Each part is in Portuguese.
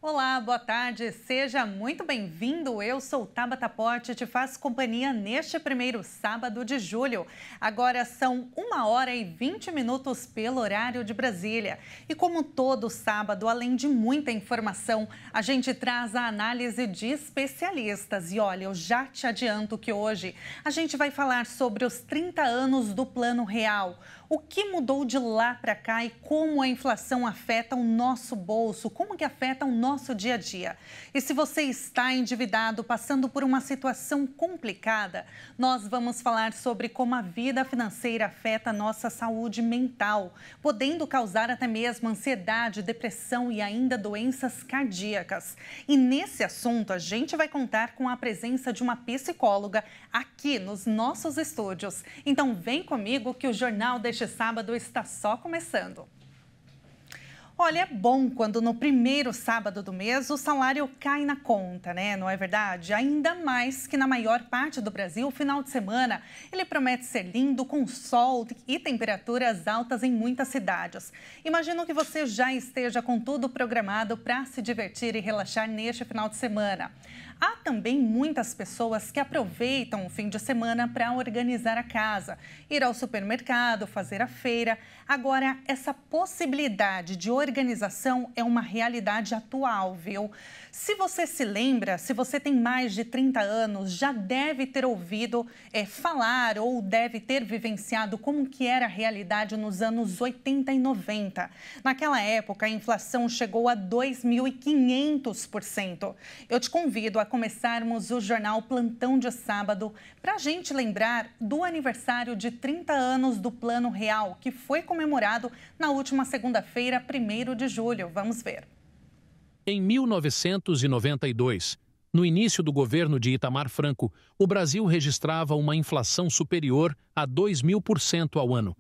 Olá, boa tarde, seja muito bem-vindo. Eu sou Tabata Porte e te faço companhia neste primeiro sábado de julho. Agora são 1h20 pelo horário de Brasília. E como todo sábado, além de muita informação, a gente traz a análise de especialistas. E olha, eu já te adianto que hoje a gente vai falar sobre os 30 anos do Plano Real. O que mudou de lá para cá e como a inflação afeta o nosso bolso, como que afeta o nosso dia a dia. E se você está endividado, passando por uma situação complicada, nós vamos falar sobre como a vida financeira afeta a nossa saúde mental, podendo causar até mesmo ansiedade, depressão e ainda doenças cardíacas. E nesse assunto, a gente vai contar com a presença de uma psicóloga aqui nos nossos estúdios. Então vem comigo que o Jornal deste sábado está só começando. Olha, é bom quando no primeiro sábado do mês o salário cai na conta, né? Não é verdade? Ainda mais que na maior parte do Brasil, o final de semana, ele promete ser lindo, com sol e temperaturas altas em muitas cidades. Imagino que você já esteja com tudo programado para se divertir e relaxar neste final de semana. Há também muitas pessoas que aproveitam o fim de semana para organizar a casa, ir ao supermercado, fazer a feira. Agora, essa possibilidade de organização é uma realidade atual, viu? Se você se lembra, se você tem mais de 30 anos, já deve ter ouvido falar ou deve ter vivenciado como que era a realidade nos anos 80 e 90. Naquela época, a inflação chegou a 2.500%. Eu te convido a começarmos o Jornal Plantão de Sábado para a gente lembrar do aniversário de 30 anos do Plano Real, que foi comemorado na última segunda-feira, 1º de julho. Vamos ver. Em 1992, no início do governo de Itamar Franco, o Brasil registrava uma inflação superior a 2.000% ao ano.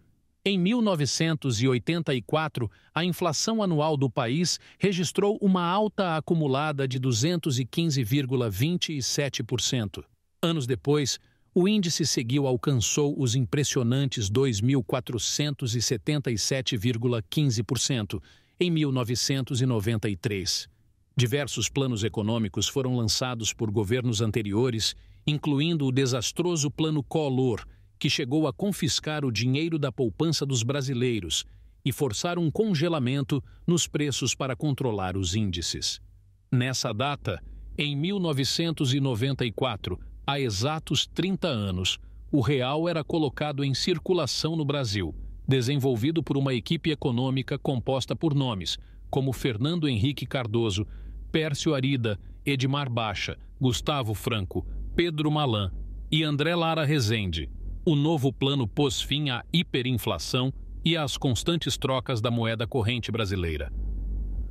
Em 1984, a inflação anual do país registrou uma alta acumulada de 215,27%. Anos depois, o índice alcançou os impressionantes 2.477,15% em 1993. Diversos planos econômicos foram lançados por governos anteriores, incluindo o desastroso Plano Collor, que chegou a confiscar o dinheiro da poupança dos brasileiros e forçar um congelamento nos preços para controlar os índices. Nessa data, em 1994, há exatos 30 anos, o real era colocado em circulação no Brasil, desenvolvido por uma equipe econômica composta por nomes como Fernando Henrique Cardoso, Pércio Arida, Edmar Baixa, Gustavo Franco, Pedro Malan e André Lara Rezende. O novo plano pôs fim à hiperinflação e às constantes trocas da moeda corrente brasileira.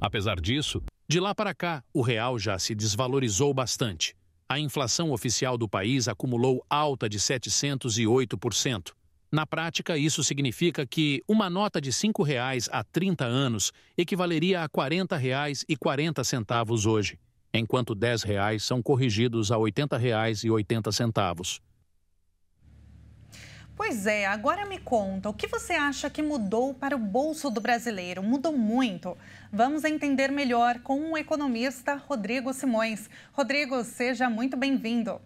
Apesar disso, de lá para cá, o real já se desvalorizou bastante. A inflação oficial do país acumulou alta de 708%. Na prática, isso significa que uma nota de R$ 5,00 há 30 anos equivaleria a R$ 40,40 hoje, enquanto R$ 10,00 são corrigidos a R$ 80,80. Pois é, agora me conta, o que você acha que mudou para o bolso do brasileiro? Mudou muito? Vamos entender melhor com o economista Rodrigo Simões. Rodrigo, seja muito bem-vindo.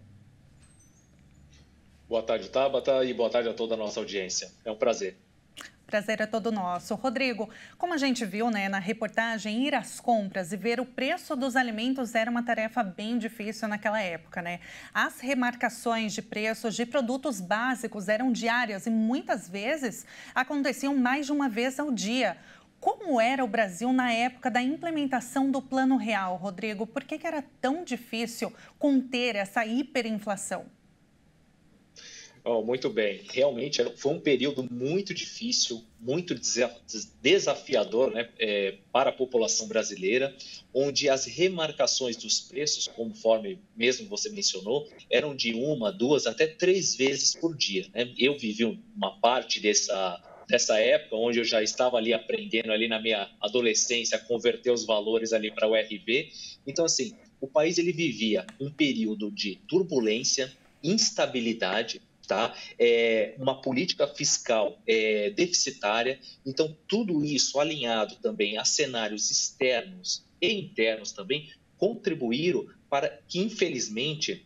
Boa tarde, Tabata, e boa tarde a toda a nossa audiência. É um prazer. Prazer é todo nosso. Rodrigo, como a gente viu, né, na reportagem, ir às compras e ver o preço dos alimentos era uma tarefa bem difícil naquela época, né? As remarcações de preços de produtos básicos eram diárias e muitas vezes aconteciam mais de uma vez ao dia. Como era o Brasil na época da implementação do Plano Real, Rodrigo? Por que era tão difícil conter essa hiperinflação? Oh, muito bem. Realmente foi um período muito difícil, muito desafiador, né, para a população brasileira, onde as remarcações dos preços, conforme mesmo você mencionou, eram de 1, 2, até 3 vezes por dia, né? Eu vivi uma parte dessa época, onde eu já estava ali aprendendo ali na minha adolescência a converter os valores ali para o RV. Então, assim, o país ele vivia um período de turbulência, instabilidade, tá? Uma política fiscal deficitária. Então, tudo isso alinhado também a cenários externos e internos também contribuíram para que, infelizmente,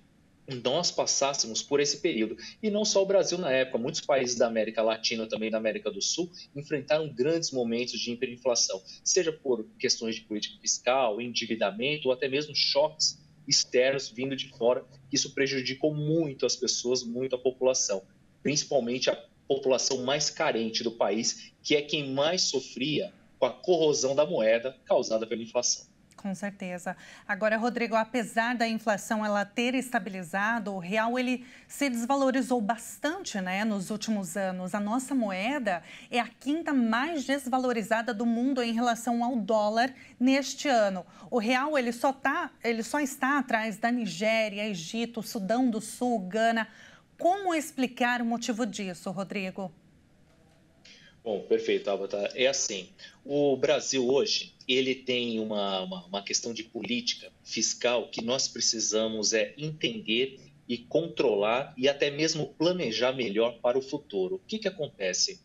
nós passássemos por esse período. E não só o Brasil na época, muitos países da América Latina, também da América do Sul, enfrentaram grandes momentos de hiperinflação, seja por questões de política fiscal, endividamento ou até mesmo choques externos vindo de fora. Isso prejudicou muito as pessoas, muito a população, principalmente a população mais carente do país, que é quem mais sofria com a corrosão da moeda causada pela inflação. Com certeza. Agora, Rodrigo, apesar da inflação ela ter estabilizado, o real ele se desvalorizou bastante, né, nos últimos anos. A nossa moeda é a quinta mais desvalorizada do mundo em relação ao dólar neste ano. O real ele só está atrás da Nigéria, Egito, Sudão do Sul, Gana. Como explicar o motivo disso, Rodrigo? Bom, perfeito, Tabata. É assim, o Brasil hoje, ele tem uma questão de política fiscal que nós precisamos entender e controlar e até mesmo planejar melhor para o futuro. O que acontece?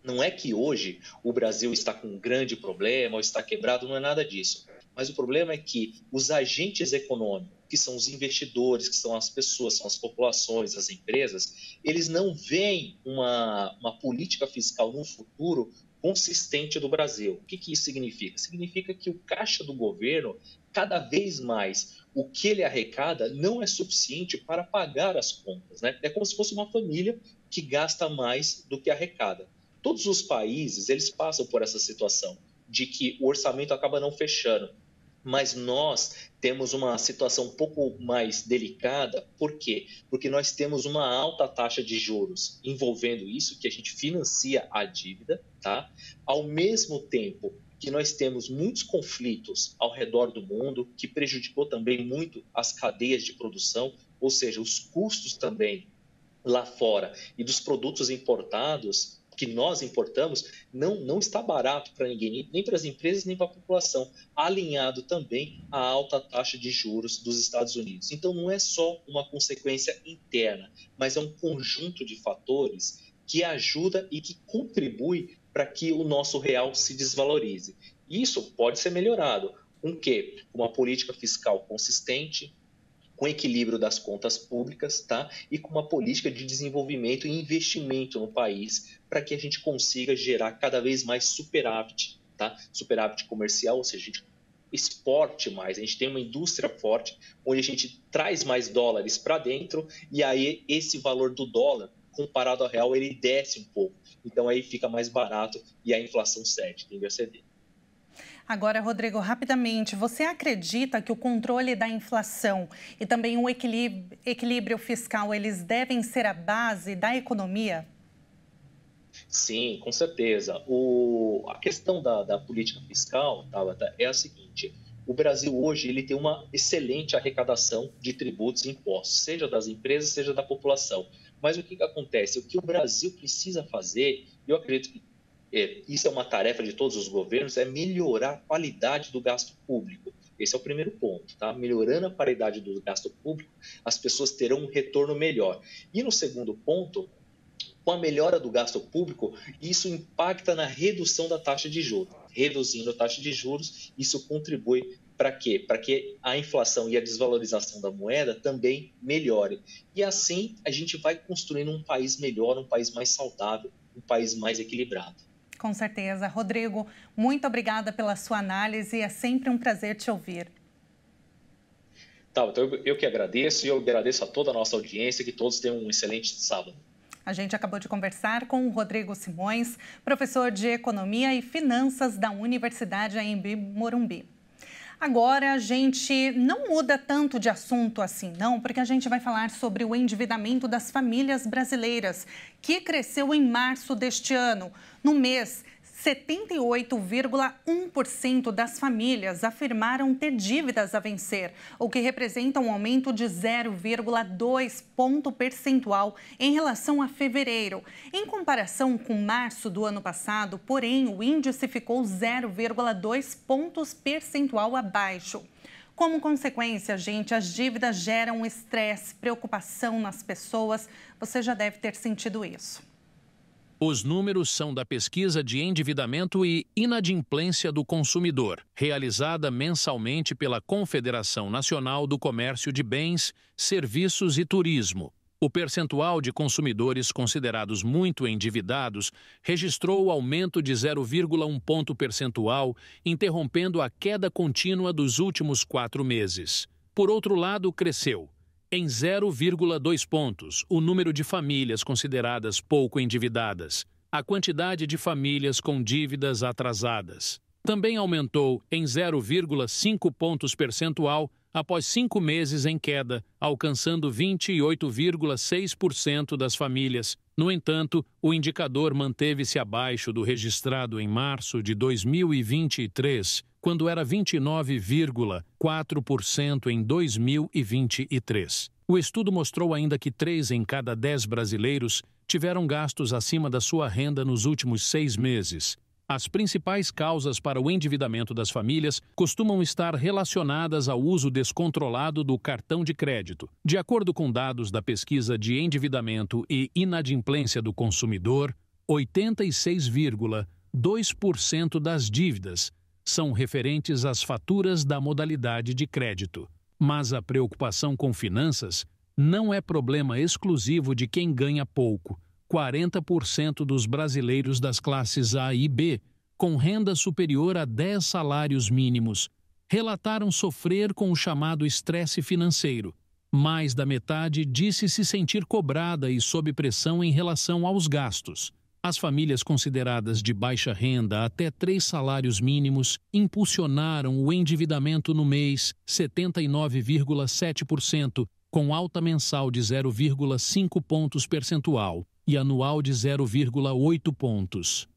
Não é que hoje o Brasil está com um grande problema ou está quebrado, não é nada disso. Mas o problema é que os agentes econômicos, que são os investidores, que são as pessoas, são as populações, as empresas, eles não veem uma política fiscal no futuro consistente do Brasil. O que isso significa? Significa que o caixa do governo, cada vez mais, o que ele arrecada não é suficiente para pagar as contas, né? É como se fosse uma família que gasta mais do que arrecada. Todos os países, eles passam por essa situação de que o orçamento acaba não fechando. Mas nós temos uma situação um pouco mais delicada. Por quê? Porque nós temos uma alta taxa de juros envolvendo isso, que a gente financia a dívida, tá? Ao mesmo tempo que nós temos muitos conflitos ao redor do mundo, que prejudicou também muito as cadeias de produção, ou seja, os custos também lá fora e dos produtos importados que nós importamos, não está barato para ninguém, nem para as empresas, nem para a população, alinhado também à alta taxa de juros dos Estados Unidos. Então, não é só uma consequência interna, mas é um conjunto de fatores que ajuda e que contribui para que o nosso real se desvalorize. Isso pode ser melhorado. Com o quê? Com uma política fiscal consistente, com equilíbrio das contas públicas, tá? E com uma política de desenvolvimento e investimento no país para que a gente consiga gerar cada vez mais superávit, tá? Superávit comercial, ou seja, a gente exporte mais, a gente tem uma indústria forte, onde a gente traz mais dólares para dentro e aí esse valor do dólar, comparado ao real, ele desce um pouco. Então aí fica mais barato e a inflação cede, tende a ceder. Agora, Rodrigo, rapidamente, você acredita que o controle da inflação e também o equilíbrio fiscal, eles devem ser a base da economia? Sim, com certeza. A questão da política fiscal, Tabata, é a seguinte: o Brasil hoje ele tem uma excelente arrecadação de tributos e impostos, seja das empresas, seja da população. Mas o que acontece? O que o Brasil precisa fazer, eu acredito que isso é uma tarefa de todos os governos, é melhorar a qualidade do gasto público. Esse é o primeiro ponto, tá? Melhorando a qualidade do gasto público, as pessoas terão um retorno melhor. E no segundo ponto, com a melhora do gasto público, isso impacta na redução da taxa de juros. Reduzindo a taxa de juros, isso contribui para quê? Para que a inflação e a desvalorização da moeda também melhore. E assim a gente vai construindo um país melhor, um país mais saudável, um país mais equilibrado. Com certeza. Rodrigo, muito obrigada pela sua análise. É sempre um prazer te ouvir. Tá, então eu que agradeço e eu agradeço a toda a nossa audiência, que todos tenham um excelente sábado. A gente acabou de conversar com o Rodrigo Simões, professor de Economia e Finanças da Universidade AMB Morumbi. Agora, a gente não muda tanto de assunto assim, não, porque a gente vai falar sobre o endividamento das famílias brasileiras, que cresceu em março deste ano. No mês, 78,1% das famílias afirmaram ter dívidas a vencer, o que representa um aumento de 0,2 ponto percentual em relação a fevereiro. Em comparação com março do ano passado, porém, o índice ficou 0,2 pontos percentual abaixo. Como consequência, gente, as dívidas geram estresse, preocupação nas pessoas. Você já deve ter sentido isso. Os números são da pesquisa de endividamento e inadimplência do consumidor, realizada mensalmente pela Confederação Nacional do Comércio de Bens, Serviços e Turismo. O percentual de consumidores considerados muito endividados registrou o aumento de 0,1 ponto percentual, interrompendo a queda contínua dos últimos 4 meses. Por outro lado, cresceu em 0,2 pontos o número de famílias consideradas pouco endividadas, a quantidade de famílias com dívidas atrasadas. Também aumentou em 0,5 pontos percentual após 5 meses em queda, alcançando 28,6% das famílias. No entanto, o indicador manteve-se abaixo do registrado em março de 2023, quando era 29,4% em 2023. O estudo mostrou ainda que 3 em cada 10 brasileiros tiveram gastos acima da sua renda nos últimos 6 meses. As principais causas para o endividamento das famílias costumam estar relacionadas ao uso descontrolado do cartão de crédito. De acordo com dados da pesquisa de endividamento e inadimplência do consumidor, 86,2% das dívidas são referentes às faturas da modalidade de crédito. Mas a preocupação com finanças não é problema exclusivo de quem ganha pouco. 40% dos brasileiros das classes A e B, com renda superior a 10 salários mínimos, relataram sofrer com o chamado estresse financeiro. Mais da metade disse se sentir cobrada e sob pressão em relação aos gastos. As famílias consideradas de baixa renda até 3 salários mínimos impulsionaram o endividamento no mês, 79,7%, com alta mensal de 0,5 pontos percentual e anual de 0,8 pontos.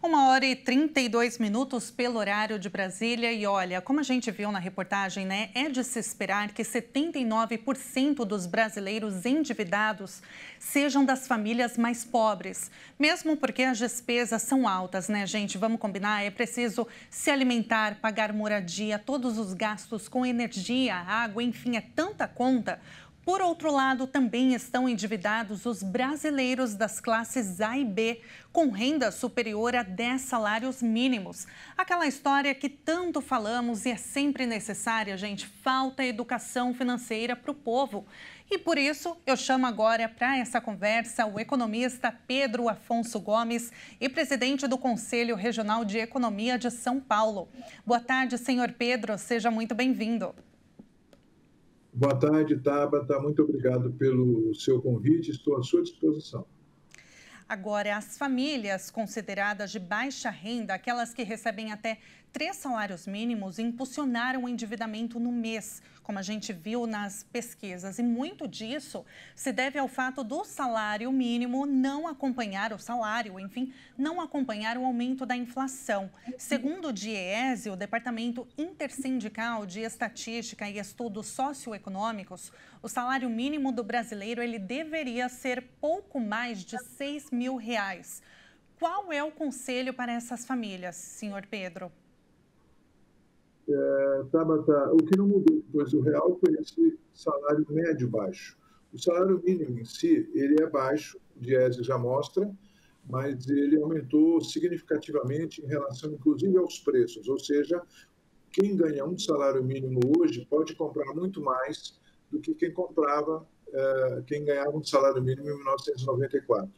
1h32 pelo horário de Brasília e olha, como a gente viu na reportagem, né, é de se esperar que 79% dos brasileiros endividados sejam das famílias mais pobres, mesmo porque as despesas são altas, né, gente? Vamos combinar, é preciso se alimentar, pagar moradia, todos os gastos com energia, água, enfim, é tanta conta. Por outro lado, também estão endividados os brasileiros das classes A e B, com renda superior a 10 salários mínimos. Aquela história que tanto falamos e é sempre necessária, gente, falta educação financeira para o povo. E por isso, eu chamo agora para essa conversa o economista Pedro Afonso Gomes e presidente do Conselho Regional de Economia de São Paulo. Boa tarde, senhor Pedro, seja muito bem-vindo. Boa tarde, Tabata. Muito obrigado pelo seu convite. Estou à sua disposição. Agora, as famílias consideradas de baixa renda, aquelas que recebem até 3 salários mínimos, impulsionaram o endividamento no mês, como a gente viu nas pesquisas. E muito disso se deve ao fato do salário mínimo não acompanhar o salário, enfim, não acompanhar o aumento da inflação. Segundo o DIEESE, o Departamento Intersindical de Estatística e Estudos Socioeconômicos, o salário mínimo do brasileiro ele deveria ser pouco mais de R$6.000. Qual é o conselho para essas famílias, senhor Pedro? Tabata, o que não mudou depois do real foi esse salário médio baixo. O salário mínimo em si, ele é baixo, o DIEESE já mostra, mas ele aumentou significativamente em relação, inclusive, aos preços. Ou seja, quem ganha um salário mínimo hoje pode comprar muito mais do que quem ganhava um salário mínimo em 1994.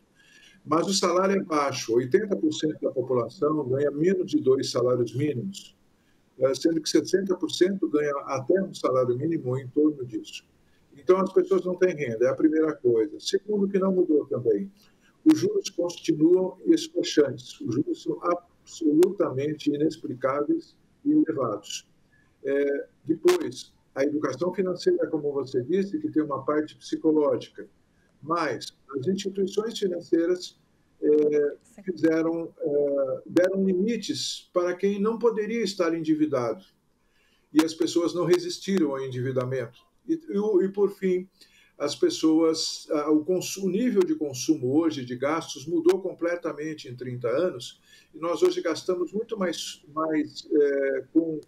Mas o salário é baixo, 80% da população ganha menos de 2 salários mínimos, sendo que 60% ganha até um salário mínimo ou em torno disso. Então, as pessoas não têm renda, é a primeira coisa. Segundo, que não mudou também, os juros continuam escochantes, os juros são absolutamente inexplicáveis e elevados. Depois, a educação financeira, como você disse, que tem uma parte psicológica, mas as instituições financeiras deram limites para quem não poderia estar endividado. E as pessoas não resistiram ao endividamento. E por fim, as pessoas, o nível de consumo hoje, de gastos, mudou completamente em 30 anos. E nós hoje gastamos muito mais com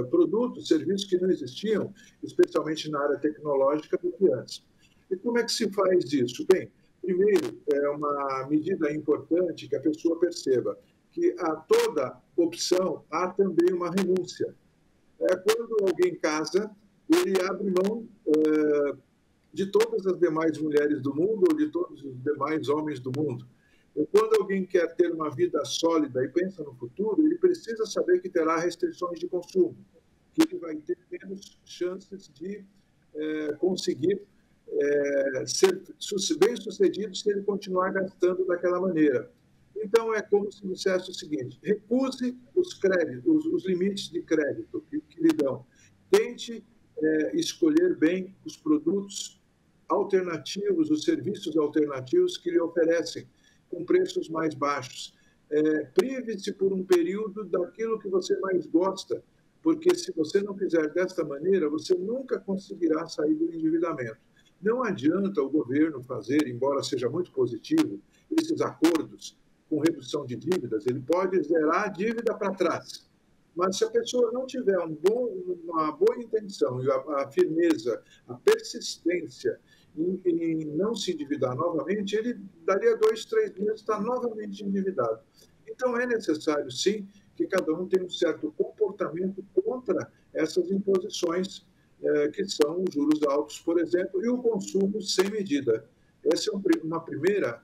produtos, serviços que não existiam, especialmente na área tecnológica, do que antes. E como é que se faz isso? Bem, primeiro, é uma medida importante que a pessoa perceba que a toda opção há também uma renúncia. Quando alguém casa, ele abre mão de todas as demais mulheres do mundo ou de todos os demais homens do mundo. E quando alguém quer ter uma vida sólida e pensa no futuro, ele precisa saber que terá restrições de consumo, que ele vai ter menos chances de conseguir ser bem-sucedido se ele continuar gastando daquela maneira. Então, é como se dissesse o seguinte: recuse os créditos, os limites de crédito que lhe dão. Tente escolher bem os produtos alternativos, os serviços alternativos que lhe oferecem, com preços mais baixos. Prive-se por um período daquilo que você mais gosta, porque se você não fizer desta maneira, você nunca conseguirá sair do endividamento. Não adianta o governo fazer, embora seja muito positivo, esses acordos com redução de dívidas. Ele pode zerar a dívida para trás, mas se a pessoa não tiver uma boa intenção e a firmeza, a persistência em não se endividar novamente, ele daria 2, 3 meses está novamente endividado. Então é necessário, sim, que cada um tenha um certo comportamento contra essas imposições que são os juros altos, por exemplo, e o consumo sem medida. Essa é uma primeira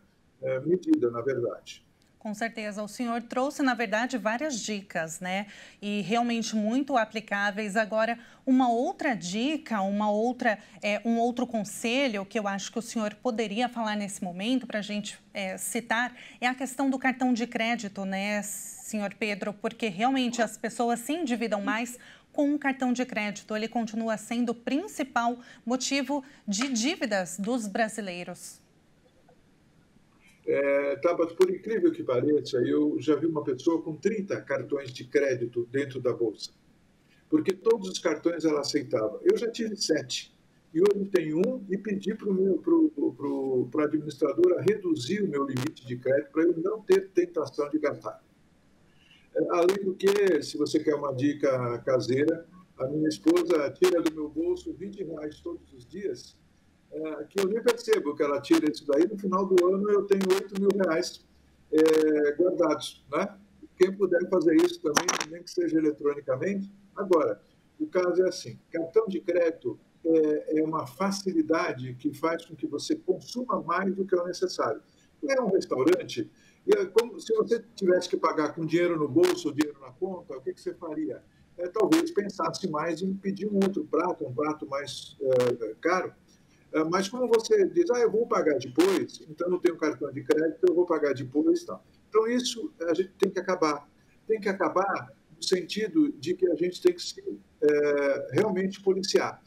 medida, na verdade. Com certeza. O senhor trouxe, na verdade, várias dicas, né? E realmente muito aplicáveis. Agora, uma outra dica, um outro conselho que eu acho que o senhor poderia falar nesse momento para a gente citar é a questão do cartão de crédito, né, senhor Pedro? Porque realmente as pessoas se endividam mais com o cartão de crédito. Ele continua sendo o principal motivo de dívidas dos brasileiros. Tabata, por incrível que pareça, eu já vi uma pessoa com 30 cartões de crédito dentro da bolsa, porque todos os cartões ela aceitava. Eu já tive 7, e hoje tenho um e pedi para a administradora reduzir o meu limite de crédito para eu não ter tentação de gastar. Além do que, se você quer uma dica caseira, a minha esposa tira do meu bolso R$20 todos os dias, que eu nem percebo que ela tira isso daí. No final do ano eu tenho R$8.000 guardados, né? Quem puder fazer isso também, nem que seja eletronicamente. Agora, o caso é assim: cartão de crédito é uma facilidade que faz com que você consuma mais do que é o necessário. É um restaurante, como se você tivesse que pagar com dinheiro no bolso ou dinheiro na conta, o que você faria? Talvez pensasse mais em pedir um outro prato, um prato mais caro. Mas como você diz, eu vou pagar depois, então não tenho cartão de crédito, eu vou pagar depois. Tá. Então isso a gente tem que acabar. Tem que acabar no sentido de que a gente tem que se realmente policiar.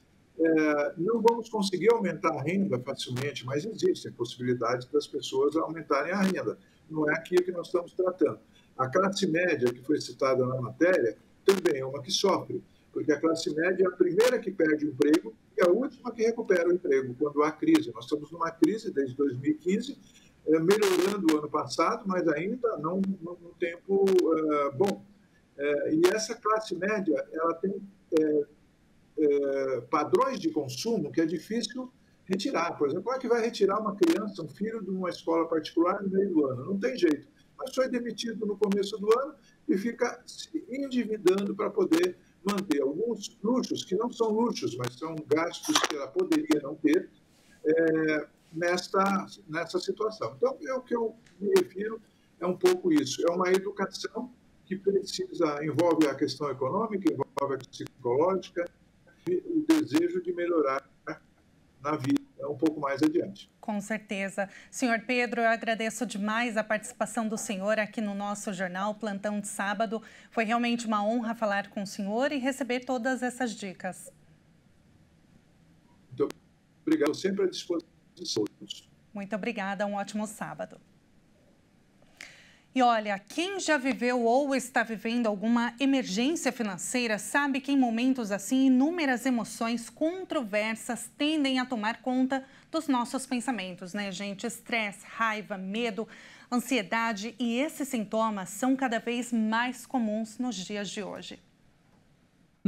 Não vamos conseguir aumentar a renda facilmente, mas existem possibilidades das pessoas aumentarem a renda. Não é aquilo que nós estamos tratando. A classe média, que foi citada na matéria, também é uma que sofre, porque a classe média é a primeira que perde o emprego e a última que recupera o emprego quando há crise. Nós estamos numa crise desde 2015, melhorando o ano passado, mas ainda não num tempo bom. E essa classe média ela tem padrões de consumo que é difícil retirar. Por exemplo, como é que vai retirar uma criança, um filho de uma escola particular no meio do ano? Não tem jeito. Mas foi demitido no começo do ano e fica se endividando para poder manter alguns luxos, que não são luxos, mas são gastos que ela poderia não ter nessa situação. Então, o que eu me refiro é um pouco isso. É uma educação que envolve a questão econômica, envolve a psicológica, o desejo de melhorar na vida um pouco mais adiante. Com certeza. Senhor Pedro, eu agradeço demais a participação do senhor aqui no nosso jornal Plantão de Sábado. Foi realmente uma honra falar com o senhor e receber todas essas dicas. Muito obrigado, sempre à disposição. Muito obrigada, um ótimo sábado. E olha, quem já viveu ou está vivendo alguma emergência financeira sabe que em momentos assim, inúmeras emoções controversas tendem a tomar conta dos nossos pensamentos, né, gente? Estresse, raiva, medo, ansiedade e esses sintomas são cada vez mais comuns nos dias de hoje.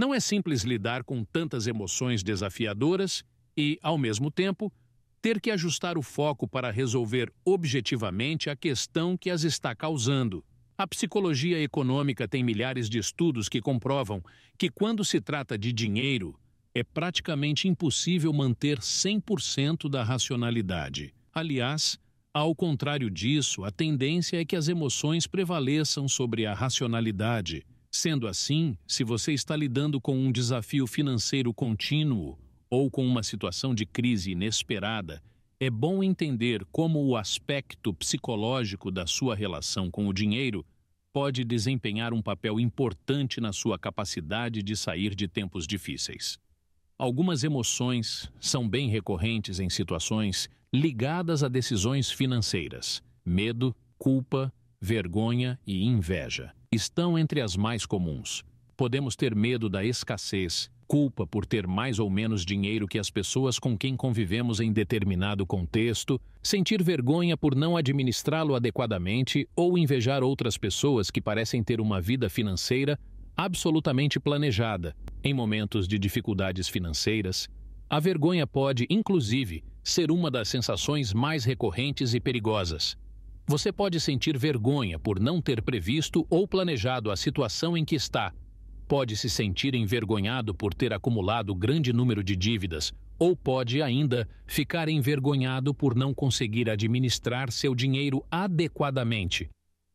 Não é simples lidar com tantas emoções desafiadoras e, ao mesmo tempo, ter que ajustar o foco para resolver objetivamente a questão que as está causando. A psicologia econômica tem milhares de estudos que comprovam que, quando se trata de dinheiro, é praticamente impossível manter 100% da racionalidade. Aliás, ao contrário disso, a tendência é que as emoções prevaleçam sobre a racionalidade. Sendo assim, se você está lidando com um desafio financeiro contínuo ou com uma situação de crise inesperada, é bom entender como o aspecto psicológico da sua relação com o dinheiro pode desempenhar um papel importante na sua capacidade de sair de tempos difíceis. Algumas emoções são bem recorrentes em situações ligadas a decisões financeiras. Medo, culpa, vergonha e inveja estão entre as mais comuns. Podemos ter medo da escassez, culpa por ter mais ou menos dinheiro que as pessoas com quem convivemos em determinado contexto, sentir vergonha por não administrá-lo adequadamente ou invejar outras pessoas que parecem ter uma vida financeira absolutamente planejada. Em momentos de dificuldades financeiras, a vergonha pode, inclusive, ser uma das sensações mais recorrentes e perigosas. Você pode sentir vergonha por não ter previsto ou planejado a situação em que está. Pode se sentir envergonhado por ter acumulado grande número de dívidas, ou pode ainda ficar envergonhado por não conseguir administrar seu dinheiro adequadamente.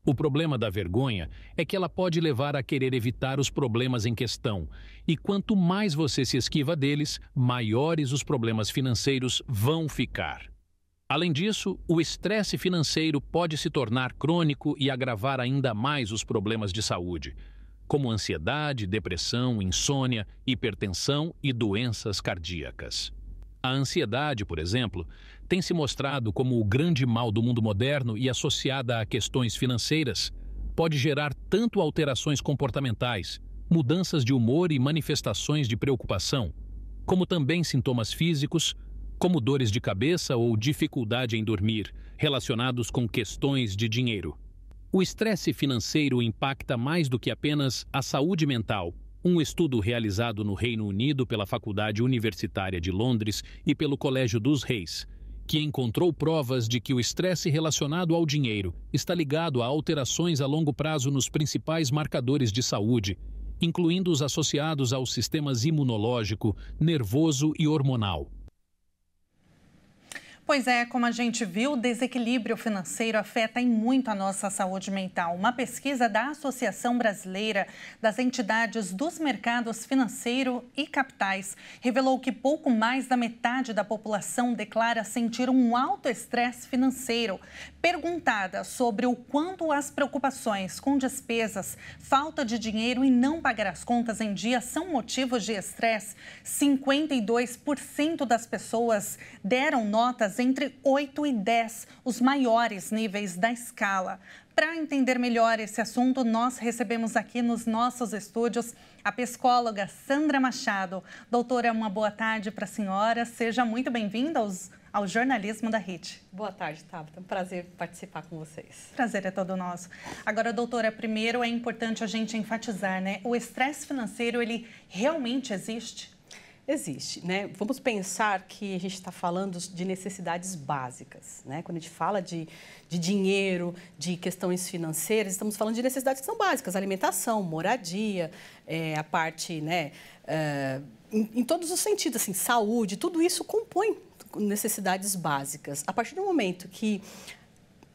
O problema da vergonha é que ela pode levar a querer evitar os problemas em questão, e quanto mais você se esquiva deles, maiores os problemas financeiros vão ficar. Além disso, o estresse financeiro pode se tornar crônico e agravar ainda mais os problemas de saúde, como ansiedade, depressão, insônia, hipertensão e doenças cardíacas. A ansiedade, por exemplo, tem se mostrado como o grande mal do mundo moderno e associada a questões financeiras. Pode gerar tanto alterações comportamentais, mudanças de humor e manifestações de preocupação, como também sintomas físicos, como dores de cabeça ou dificuldade em dormir, relacionados com questões de dinheiro. O estresse financeiro impacta mais do que apenas a saúde mental. Um estudo realizado no Reino Unido pela Faculdade Universitária de Londres e pelo Colégio dos Reis, que encontrou provas de que o estresse relacionado ao dinheiro está ligado a alterações a longo prazo nos principais marcadores de saúde, incluindo os associados aos sistemas imunológico, nervoso e hormonal. Pois é, como a gente viu, o desequilíbrio financeiro afeta em muito a nossa saúde mental. Uma pesquisa da Associação Brasileira das Entidades dos Mercados Financeiro e Capitais revelou que pouco mais da metade da população declara sentir um alto estresse financeiro. Perguntada sobre o quanto as preocupações com despesas, falta de dinheiro e não pagar as contas em dia são motivos de estresse, 52% das pessoas deram notas entre 8 e 10, os maiores níveis da escala. Para entender melhor esse assunto, nós recebemos aqui nos nossos estúdios a psicóloga Sandra Machado. Doutora, uma boa tarde para a senhora. Seja muito bem-vinda ao jornalismo da RIT. Boa tarde, Tabata. É um prazer participar com vocês. Prazer é todo nosso. Agora, doutora, primeiro é importante a gente enfatizar, né? O estresse financeiro, ele realmente existe? Existe, né? Vamos pensar que a gente está falando de necessidades básicas, né? Quando a gente fala de dinheiro, de questões financeiras, estamos falando de necessidades que são básicas, alimentação, moradia, a parte, né? Em todos os sentidos, assim, saúde, tudo isso compõe necessidades básicas. A partir do momento que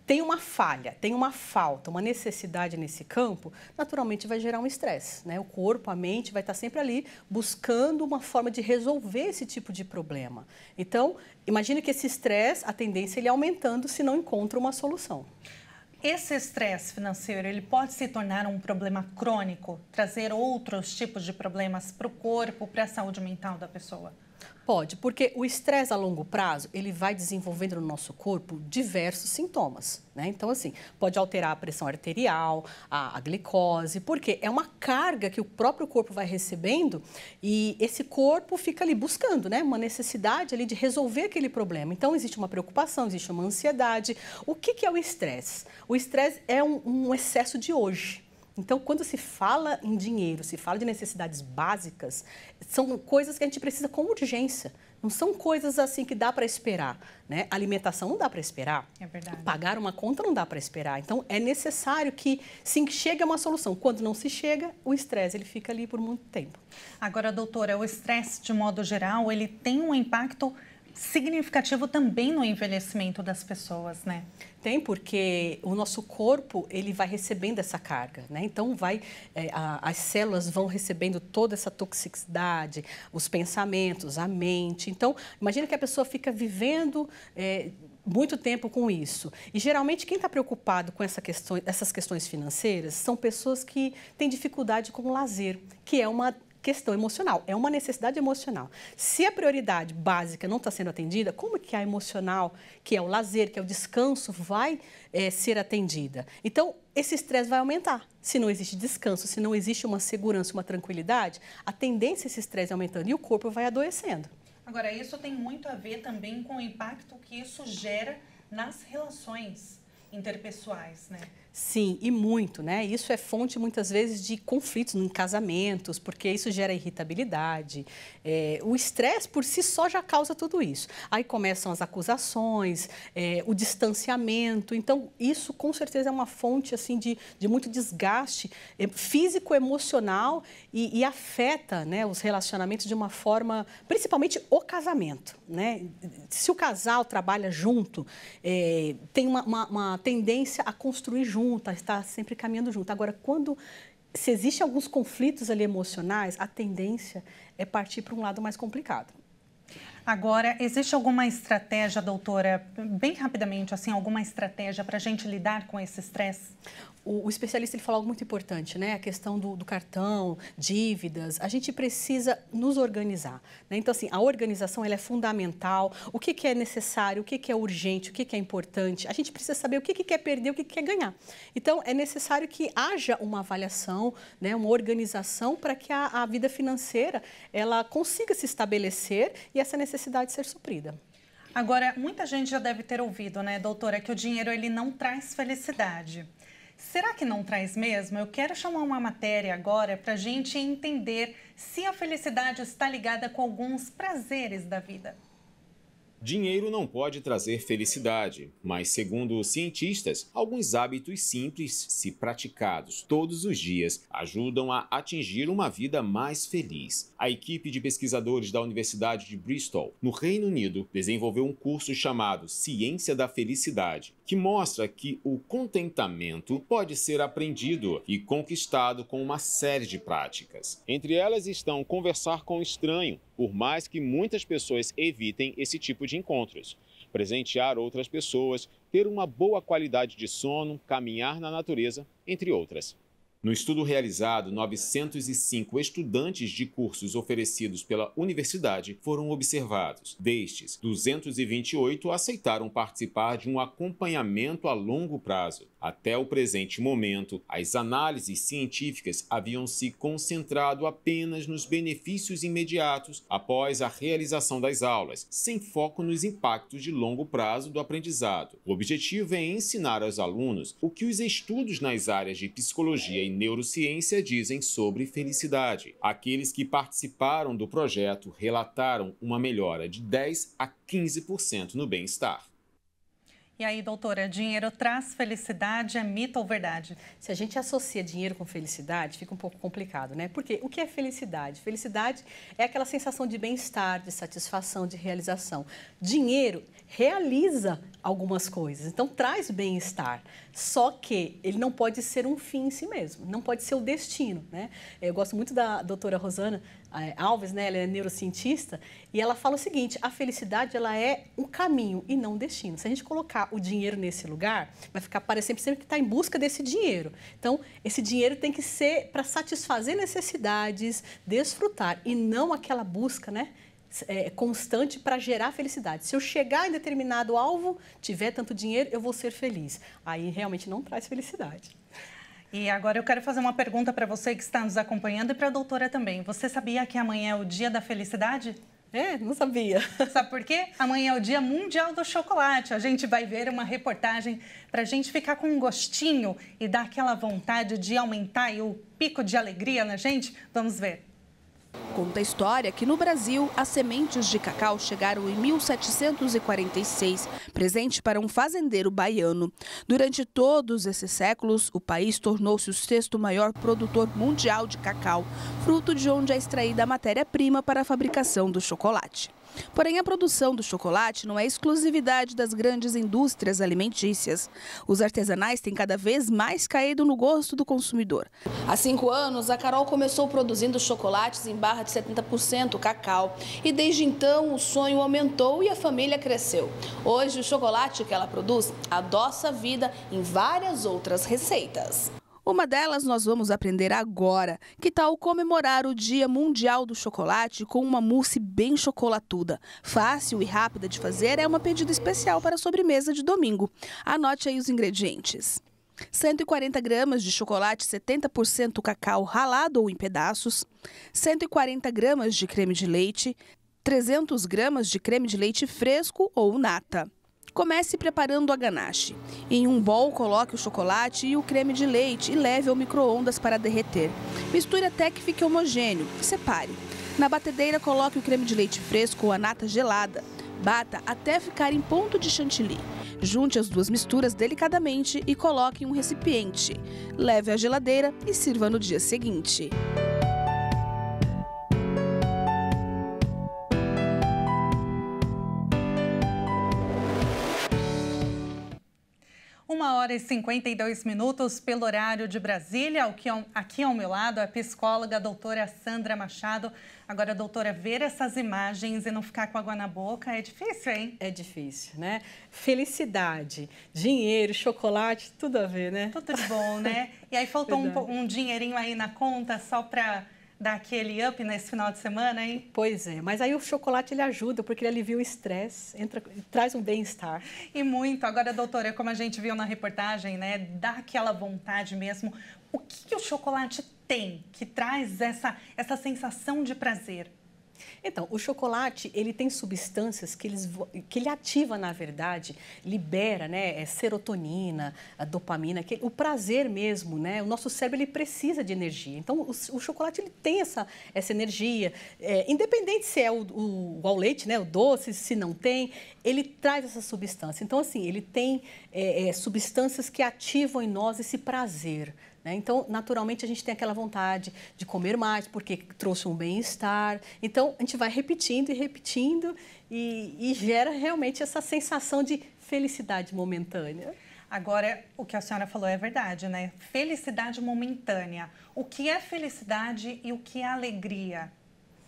tem uma falha, tem uma falta, uma necessidade nesse campo, naturalmente vai gerar um estresse, né? O corpo, a mente vai estar sempre ali buscando uma forma de resolver esse tipo de problema. Então, imagine que esse estresse, a tendência é ele aumentando se não encontra uma solução. Esse estresse financeiro, ele pode se tornar um problema crônico, trazer outros tipos de problemas para o corpo, para a saúde mental da pessoa? Pode, porque o estresse a longo prazo, ele vai desenvolvendo no nosso corpo diversos sintomas, né? Então, assim, pode alterar a pressão arterial, a glicose, porque é uma carga que o próprio corpo vai recebendo e esse corpo fica ali buscando, né? Uma necessidade ali de resolver aquele problema. Então, existe uma preocupação, existe uma ansiedade. O que é o estresse? O estresse é um excesso de hoje. Então, quando se fala em dinheiro, se fala de necessidades básicas, são coisas que a gente precisa com urgência. Não são coisas assim que dá para esperar, né? Alimentação não dá para esperar. É verdade. Pagar uma conta não dá para esperar. Então, é necessário que se chegue a uma solução. Quando não se chega, o estresse ele fica ali por muito tempo. Agora, doutora, o estresse, de modo geral, ele tem um impacto significativo também no envelhecimento das pessoas, né? Tem, porque o nosso corpo ele vai recebendo essa carga, né? Então as células vão recebendo toda essa toxicidade, os pensamentos, a mente. Então, imagina que a pessoa fica vivendo muito tempo com isso. E geralmente quem está preocupado com essas questões financeiras são pessoas que têm dificuldade com o lazer, que é uma questão emocional, é uma necessidade emocional. Se a prioridade básica não está sendo atendida, como que a emocional, que é o lazer, que é o descanso, vai ser atendida? Então, esse estresse vai aumentar. Se não existe descanso, se não existe uma segurança, uma tranquilidade, a tendência é esse estresse aumentando e o corpo vai adoecendo. Agora, isso tem muito a ver também com o impacto que isso gera nas relações interpessoais, né? Sim, e muito, né? Isso é fonte, muitas vezes, de conflitos em casamentos, porque isso gera irritabilidade. O estresse, por si só, já causa tudo isso. Aí começam as acusações, o distanciamento. Então, isso, com certeza, é uma fonte, assim, de muito desgaste físico, emocional e afeta, né, os relacionamentos de uma forma, principalmente o casamento, né? Se o casal trabalha junto, tem uma tendência a construir junto, a estar sempre caminhando junto. Agora, se existem alguns conflitos ali emocionais, a tendência é partir para um lado mais complicado. Agora, existe alguma estratégia, doutora, bem rapidamente, assim, alguma estratégia para a gente lidar com esse estresse? O especialista ele falou algo muito importante, né? A questão do cartão, dívidas. A gente precisa nos organizar, né? Então, assim, a organização ela é fundamental. O que é necessário, o que é urgente, o que é importante. A gente precisa saber o que quer perder, o que quer ganhar. Então, é necessário que haja uma avaliação, né? Uma organização para que a vida financeira ela consiga se estabelecer e essa necessidade ser suprida. Agora, muita gente já deve ter ouvido, né, doutora, que o dinheiro ele não traz felicidade. Será que não traz mesmo? Eu quero chamar uma matéria agora para a gente entender se a felicidade está ligada com alguns prazeres da vida. Dinheiro não pode trazer felicidade, mas, segundo os cientistas, alguns hábitos simples, se praticados todos os dias, ajudam a atingir uma vida mais feliz. A equipe de pesquisadores da Universidade de Bristol, no Reino Unido, desenvolveu um curso chamado Ciência da Felicidade, que mostra que o contentamento pode ser aprendido e conquistado com uma série de práticas. Entre elas estão conversar com o estranho, por mais que muitas pessoas evitem esse tipo de encontros. Presentear outras pessoas, ter uma boa qualidade de sono, caminhar na natureza, entre outras. No estudo realizado, 905 estudantes de cursos oferecidos pela universidade foram observados. Destes, 228 aceitaram participar de um acompanhamento a longo prazo. Até o presente momento, as análises científicas haviam se concentrado apenas nos benefícios imediatos após a realização das aulas, sem foco nos impactos de longo prazo do aprendizado. O objetivo é ensinar aos alunos o que os estudos nas áreas de psicologia e neurociência dizem sobre felicidade. Aqueles que participaram do projeto relataram uma melhora de 10 a 15% no bem-estar. E aí, doutora, dinheiro traz felicidade, é mito ou verdade? Se a gente associa dinheiro com felicidade, fica um pouco complicado, né? Porque o que é felicidade? Felicidade é aquela sensação de bem-estar, de satisfação, de realização. Dinheiro realiza algumas coisas, então traz bem-estar. Só que ele não pode ser um fim em si mesmo, não pode ser o destino, né? Eu gosto muito da doutora Rosana Alves, né? Ela é neurocientista, e ela fala o seguinte: a felicidade ela é um caminho e não um destino. Se a gente colocar o dinheiro nesse lugar, vai ficar parecendo sempre que está em busca desse dinheiro. Então, esse dinheiro tem que ser para satisfazer necessidades, desfrutar, e não aquela busca, né? Constante para gerar felicidade. Se eu chegar em determinado alvo, tiver tanto dinheiro, eu vou ser feliz. Aí realmente não traz felicidade. E agora eu quero fazer uma pergunta para você que está nos acompanhando e para a doutora também. Você sabia que amanhã é o Dia da Felicidade? Não sabia. Sabe por quê? Amanhã é o Dia Mundial do Chocolate. A gente vai ver uma reportagem para a gente ficar com um gostinho e dar aquela vontade de aumentar aí o pico de alegria na gente. Vamos ver. Conta a história que no Brasil as sementes de cacau chegaram em 1746, presente para um fazendeiro baiano. Durante todos esses séculos, o país tornou-se o 6º maior produtor mundial de cacau, fruto de onde é extraída a matéria-prima para a fabricação do chocolate. Porém, a produção do chocolate não é exclusividade das grandes indústrias alimentícias. Os artesanais têm cada vez mais caído no gosto do consumidor. Há 5 anos, a Carol começou produzindo chocolates em barra de 70% cacau. E desde então, o sonho aumentou e a família cresceu. Hoje, o chocolate que ela produz adoça a vida em várias outras receitas. Uma delas nós vamos aprender agora. Que tal comemorar o Dia Mundial do Chocolate com uma mousse bem chocolatuda? Fácil e rápida de fazer, é uma pedida especial para a sobremesa de domingo. Anote aí os ingredientes. 140 gramas de chocolate 70% cacau ralado ou em pedaços, 140 gramas de creme de leite, 300 gramas de creme de leite fresco ou nata. Comece preparando a ganache. Em um bowl, coloque o chocolate e o creme de leite e leve ao micro-ondas para derreter. Misture até que fique homogêneo e separe. Na batedeira, coloque o creme de leite fresco ou a nata gelada. Bata até ficar em ponto de chantilly. Junte as duas misturas delicadamente e coloque em um recipiente. Leve à geladeira e sirva no dia seguinte. 1h52 pelo horário de Brasília. Aqui ao meu lado, a psicóloga, a doutora Sandra Machado. Agora, doutora, ver essas imagens e não ficar com água na boca é difícil, hein? É difícil, né? Felicidade, dinheiro, chocolate, tudo a ver, né? Tudo de bom, né? E aí faltou um dinheirinho aí na conta só para dar aquele up nesse final de semana, hein? Pois é, mas aí o chocolate ele ajuda, porque ele alivia o estresse, traz um bem-estar. E muito. Agora, doutora, como a gente viu na reportagem, né, dá aquela vontade mesmo. O que o chocolate tem que traz essa sensação de prazer? Então, o chocolate, ele tem substâncias que ele ativa, na verdade, libera, né, serotonina, a dopamina, o prazer mesmo, né? O nosso cérebro, ele precisa de energia. Então, o chocolate, ele tem essa energia, independente se é o leite, né, o doce, se não tem, ele traz essa substância. Então, assim, ele tem substâncias que ativam em nós esse prazer. Então, naturalmente, a gente tem aquela vontade de comer mais, porque trouxe um bem-estar. Então, a gente vai repetindo e repetindo e gera realmente essa sensação de felicidade momentânea. Agora, o que a senhora falou é verdade, né? Felicidade momentânea. O que é felicidade e o que é alegria?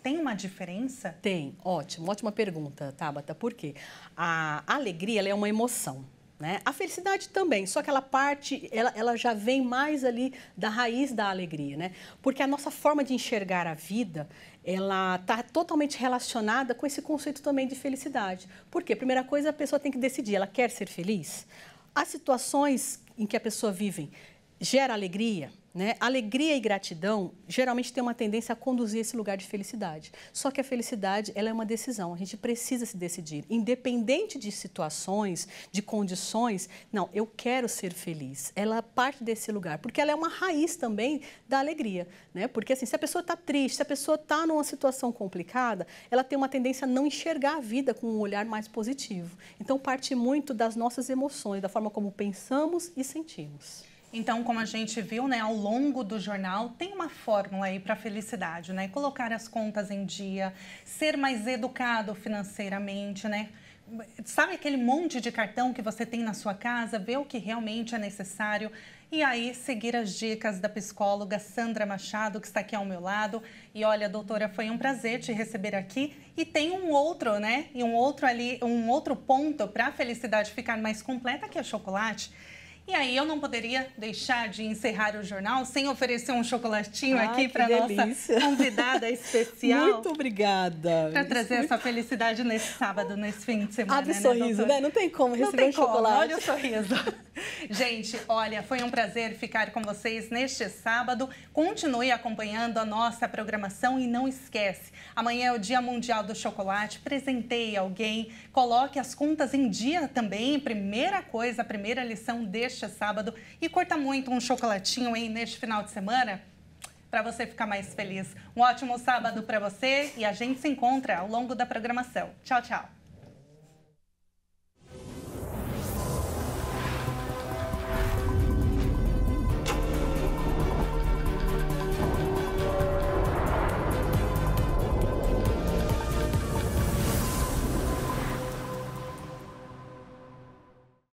Tem uma diferença? Tem. Ótima pergunta, Tabata. Por quê? A alegria, ela é uma emoção. Né? A felicidade também, só que ela já vem mais ali da raiz da alegria, né? Porque a nossa forma de enxergar a vida, ela está totalmente relacionada com esse conceito também de felicidade. Por quê? Primeira coisa, a pessoa tem que decidir, ela quer ser feliz? As situações em que a pessoa vive gera alegria, né? Alegria e gratidão geralmente tem uma tendência a conduzir esse lugar de felicidade. Só que a felicidade, ela é uma decisão, a gente precisa se decidir. Independente de situações, de condições, não, eu quero ser feliz. Ela parte desse lugar, porque ela é uma raiz também da alegria, né? Porque assim, se a pessoa está triste, se a pessoa está numa situação complicada, ela tem uma tendência a não enxergar a vida com um olhar mais positivo. Então, parte muito das nossas emoções, da forma como pensamos e sentimos. Então, como a gente viu, né, ao longo do jornal, tem uma fórmula aí para a felicidade, né? Colocar as contas em dia, ser mais educado financeiramente, né? Sabe aquele monte de cartão que você tem na sua casa? Ver o que realmente é necessário e aí seguir as dicas da psicóloga Sandra Machado, que está aqui ao meu lado. E olha, doutora, foi um prazer te receber aqui. E tem um outro, né? E um outro ponto para a felicidade ficar mais completa, que é chocolate. E aí eu não poderia deixar de encerrar o jornal sem oferecer um chocolatinho aqui para nossa convidada especial. Muito obrigada. Para trazer essa felicidade nesse sábado, nesse fim de semana. Abre o sorriso, né? Não tem como receber um chocolate. Olha o sorriso. Gente, olha, foi um prazer ficar com vocês neste sábado. Continue acompanhando a nossa programação e não esquece, amanhã é o Dia Mundial do Chocolate. Presenteie alguém, coloque as contas em dia também. Primeira coisa, a primeira lição deste sábado. E curta muito um chocolatinho aí neste final de semana para você ficar mais feliz. Um ótimo sábado para você e a gente se encontra ao longo da programação. Tchau, tchau.